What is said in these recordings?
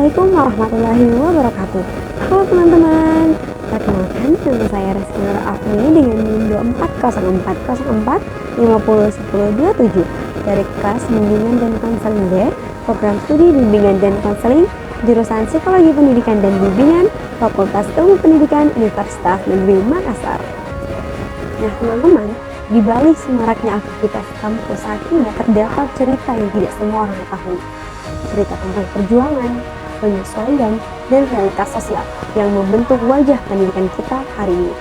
Assalamualaikum warahmatullahi wabarakatuh. Halo teman-teman, perkenalkan nama saya Rizky Nur Afni dengan NIM 2404501027 dari kelas Bimbingan dan Konseling D, Program Studi Bimbingan dan Konseling, jurusan Psikologi Pendidikan dan Bimbingan, Fakultas Ilmu Pendidikan Universitas Negeri Makassar. Nah teman-teman, di balik semaraknya aktivitas kampus saat ini terdapat cerita yang tidak semua orang ketahui. Cerita tentang perjuangan, penyesuaian, dan realitas sosial yang membentuk wajah pendidikan kita hari ini.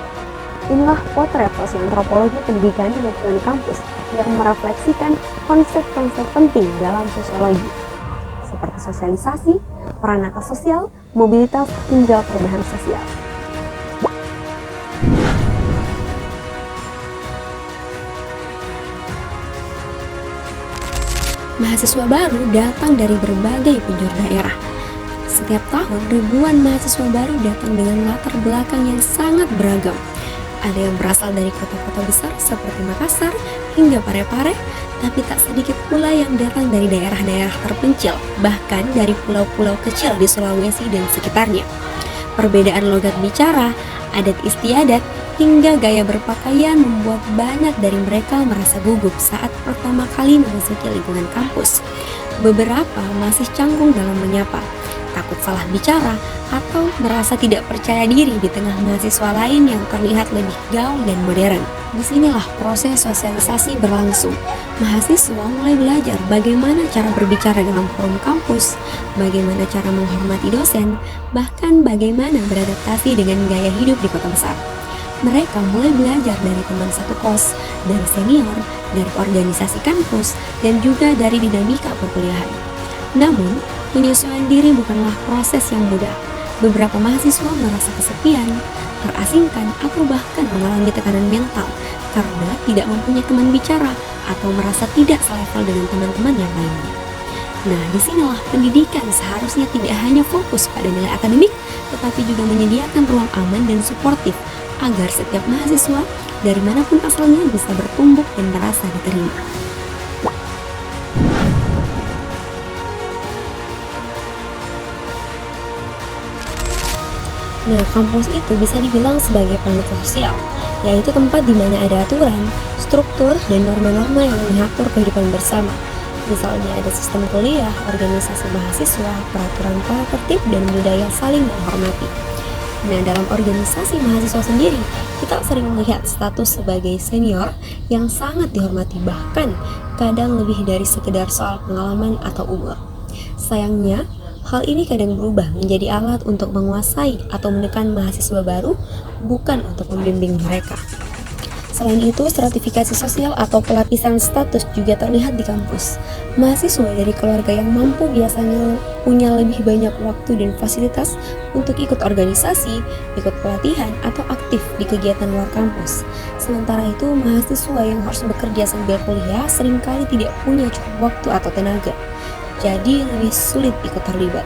Inilah potret sosiantropologi pendidikan di lingkungan kampus yang merefleksikan konsep-konsep penting dalam sosiologi, seperti sosialisasi, peran atas sosial, mobilitas, hingga perubahan sosial. Mahasiswa baru datang dari berbagai penjuru daerah. Setiap tahun, ribuan mahasiswa baru datang dengan latar belakang yang sangat beragam. Ada yang berasal dari kota-kota besar seperti Makassar hingga Parepare, tapi tak sedikit pula yang datang dari daerah-daerah terpencil, bahkan dari pulau-pulau kecil di Sulawesi dan sekitarnya. Perbedaan logat bicara, adat istiadat, hingga gaya berpakaian membuat banyak dari mereka merasa gugup saat pertama kali memasuki lingkungan kampus. Beberapa masih canggung dalam menyapa, takut salah bicara, atau merasa tidak percaya diri di tengah mahasiswa lain yang terlihat lebih gaul dan modern. Disinilah proses sosialisasi berlangsung. Mahasiswa mulai belajar bagaimana cara berbicara dalam forum kampus, bagaimana cara menghormati dosen, bahkan bagaimana beradaptasi dengan gaya hidup di kota besar. Mereka mulai belajar dari teman satu kos, dari senior, dari organisasi kampus, dan juga dari dinamika perkuliahan. Namun, penyesuaian diri bukanlah proses yang mudah. Beberapa mahasiswa merasa kesepian, terasingkan, atau bahkan mengalami tekanan mental karena tidak mempunyai teman bicara atau merasa tidak selevel dengan teman-teman yang lainnya. Nah, disinilah pendidikan seharusnya tidak hanya fokus pada nilai akademik, tetapi juga menyediakan ruang aman dan suportif agar setiap mahasiswa dari manapun asalnya bisa bertumbuh dan merasa diterima. Nah, kampus itu bisa dibilang sebagai planet sosial, yaitu tempat di mana ada aturan, struktur, dan norma-norma yang mengatur kehidupan bersama. Misalnya ada sistem kuliah, organisasi mahasiswa, peraturan tata tertib, dan budaya saling menghormati. Nah, dalam organisasi mahasiswa sendiri, kita sering melihat status sebagai senior yang sangat dihormati, bahkan kadang lebih dari sekedar soal pengalaman atau umur. Sayangnya, hal ini kadang berubah menjadi alat untuk menguasai atau menekan mahasiswa baru, bukan untuk membimbing mereka. Selain itu, stratifikasi sosial atau pelapisan status juga terlihat di kampus. Mahasiswa dari keluarga yang mampu biasanya punya lebih banyak waktu dan fasilitas untuk ikut organisasi, ikut pelatihan, atau aktif di kegiatan luar kampus. Sementara itu, mahasiswa yang harus bekerja sambil kuliah seringkali tidak punya cukup waktu atau tenaga, jadi lebih sulit ikut terlibat.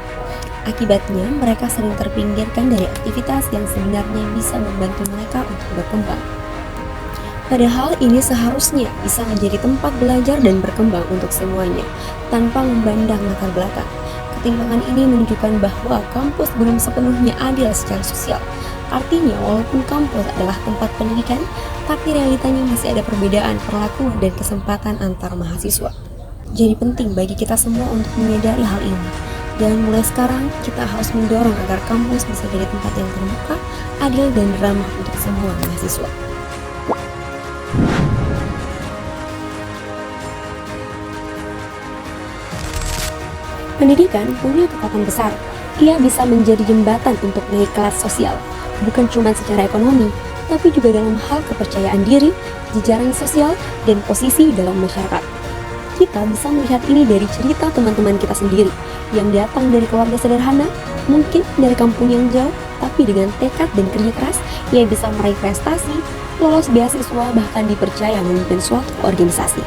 Akibatnya, mereka sering terpinggirkan dari aktivitas yang sebenarnya bisa membantu mereka untuk berkembang. Padahal ini seharusnya bisa menjadi tempat belajar dan berkembang untuk semuanya, tanpa memandang latar belakang. Ketimpangan ini menunjukkan bahwa kampus belum sepenuhnya adil secara sosial. Artinya, walaupun kampus adalah tempat pendidikan, tapi realitanya masih ada perbedaan perlakuan dan kesempatan antar mahasiswa. Jadi penting bagi kita semua untuk menyadari hal ini. Dan mulai sekarang, kita harus mendorong agar kampus bisa jadi tempat yang terbuka, adil, dan ramah untuk semua mahasiswa. Pendidikan punya kekuatan besar. Ia bisa menjadi jembatan untuk naik kelas sosial, bukan cuma secara ekonomi, tapi juga dalam hal kepercayaan diri, jejaring sosial, dan posisi dalam masyarakat. Kita bisa melihat ini dari cerita teman-teman kita sendiri, yang datang dari keluarga sederhana, mungkin dari kampung yang jauh, tapi dengan tekad dan kerja keras, ia bisa meraih prestasi, lolos beasiswa, bahkan dipercaya memimpin suatu organisasi.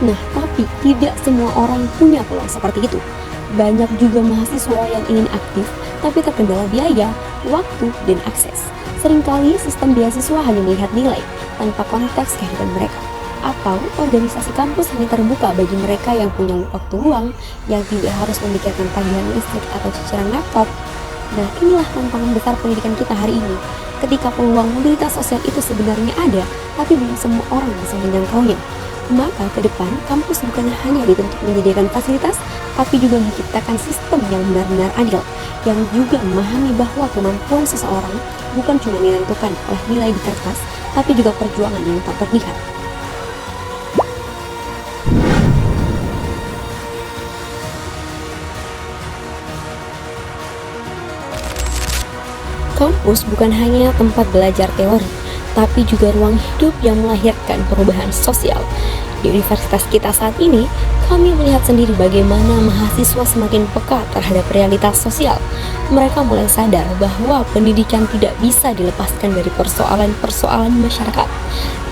Nah, tapi tidak semua orang punya peluang seperti itu. Banyak juga mahasiswa yang ingin aktif, tapi terkendala biaya, waktu, dan akses. Seringkali sistem beasiswa hanya melihat nilai, tanpa konteks kehidupan mereka. Atau organisasi kampus hanya terbuka bagi mereka yang punya waktu luang, yang tidak harus memikirkan tagihan listrik atau cicilan laptop. Nah, inilah tantangan besar pendidikan kita hari ini. Ketika peluang mobilitas sosial itu sebenarnya ada, tapi belum semua orang bisa menjangkaunya. Maka ke depan, kampus bukan hanya dituntut menyediakan fasilitas, tapi juga menciptakan sistem yang benar-benar adil, yang juga memahami bahwa kemampuan seseorang bukan cuma ditentukan oleh nilai di kertas, tapi juga perjuangan yang tak terlihat. Kampus bukan hanya tempat belajar teori, tapi juga ruang hidup yang melahirkan perubahan sosial. Di universitas kita saat ini, kami melihat sendiri bagaimana mahasiswa semakin peka terhadap realitas sosial. Mereka mulai sadar bahwa pendidikan tidak bisa dilepaskan dari persoalan-persoalan masyarakat.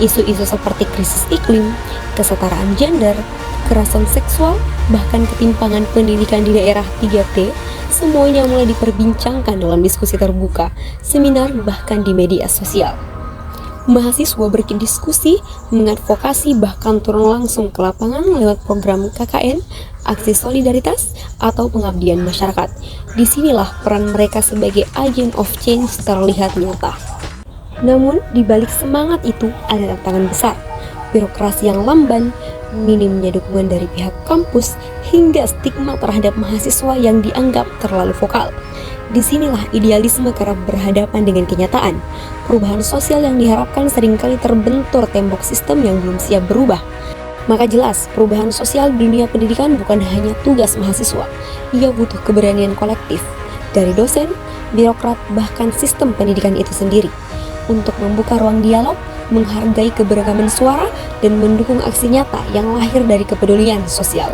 Isu-isu seperti krisis iklim, kesetaraan gender, kekerasan seksual, bahkan ketimpangan pendidikan di daerah 3T, semuanya mulai diperbincangkan dalam diskusi terbuka, seminar, bahkan di media sosial. Mahasiswa berdiskusi, mengadvokasi, bahkan turun langsung ke lapangan lewat program KKN, aksi solidaritas, atau pengabdian masyarakat. Disinilah peran mereka sebagai agent of change terlihat nyata. Namun, di balik semangat itu ada tantangan besar. Birokrasi yang lamban, minimnya dukungan dari pihak kampus, hingga stigma terhadap mahasiswa yang dianggap terlalu vokal. Disinilah idealisme kerap berhadapan dengan kenyataan. Perubahan sosial yang diharapkan seringkali terbentur tembok sistem yang belum siap berubah. Maka jelas, perubahan sosial di dunia pendidikan bukan hanya tugas mahasiswa. Ia butuh keberanian kolektif dari dosen, birokrat, bahkan sistem pendidikan itu sendiri untuk membuka ruang dialog, menghargai keberagaman suara, dan mendukung aksi nyata yang lahir dari kepedulian sosial.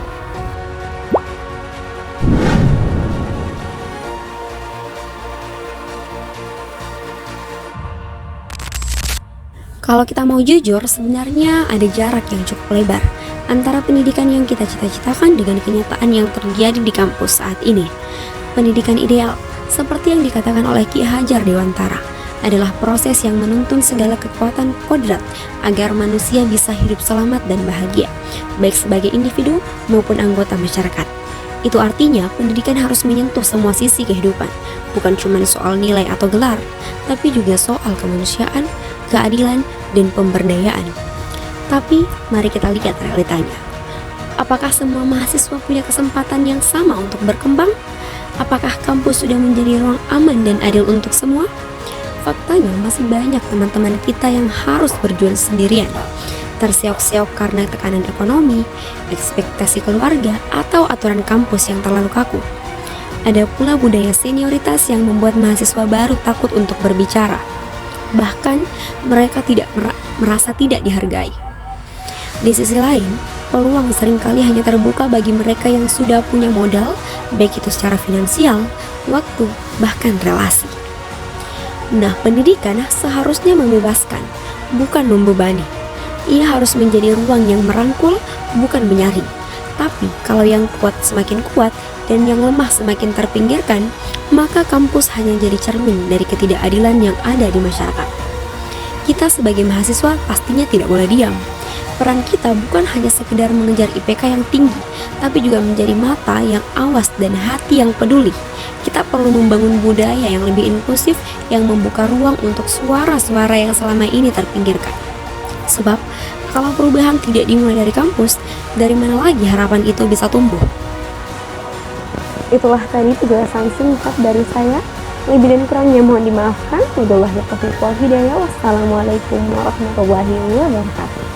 Kalau kita mau jujur, sebenarnya ada jarak yang cukup lebar antara pendidikan yang kita cita-citakan dengan kenyataan yang terjadi di kampus saat ini. Pendidikan ideal, seperti yang dikatakan oleh Ki Hajar Dewantara, adalah proses yang menuntun segala kekuatan kodrat agar manusia bisa hidup selamat dan bahagia, baik sebagai individu maupun anggota masyarakat. Itu artinya pendidikan harus menyentuh semua sisi kehidupan, bukan cuma soal nilai atau gelar, tapi juga soal kemanusiaan, keadilan, dan pemberdayaan. Tapi mari kita lihat realitanya. Apakah semua mahasiswa punya kesempatan yang sama untuk berkembang? Apakah kampus sudah menjadi ruang aman dan adil untuk semua? Faktanya masih banyak teman-teman kita yang harus berjuang sendirian, terseok-seok karena tekanan ekonomi, ekspektasi keluarga, atau aturan kampus yang terlalu kaku. Ada pula budaya senioritas yang membuat mahasiswa baru takut untuk berbicara. Bahkan mereka tidak merasa tidak dihargai. Di sisi lain, peluang seringkali hanya terbuka bagi mereka yang sudah punya modal, baik itu secara finansial, waktu, bahkan relasi. Nah, pendidikan seharusnya membebaskan, bukan membebani. Ia harus menjadi ruang yang merangkul, bukan menyaring. Tapi kalau yang kuat semakin kuat dan yang lemah semakin terpinggirkan, maka kampus hanya jadi cermin dari ketidakadilan yang ada di masyarakat. Kita sebagai mahasiswa pastinya tidak boleh diam. Peran kita bukan hanya sekedar mengejar IPK yang tinggi, tapi juga menjadi mata yang awas dan hati yang peduli. Kita perlu membangun budaya yang lebih inklusif, yang membuka ruang untuk suara-suara yang selama ini terpinggirkan. Sebab, kalau perubahan tidak dimulai dari kampus, dari mana lagi harapan itu bisa tumbuh? Itulah tadi penjelasan singkat dari saya. Lebih dan kurangnya mohon dimaafkan. Wabillahi taufiq wal hidayah. Wassalamualaikum warahmatullahi wabarakatuh.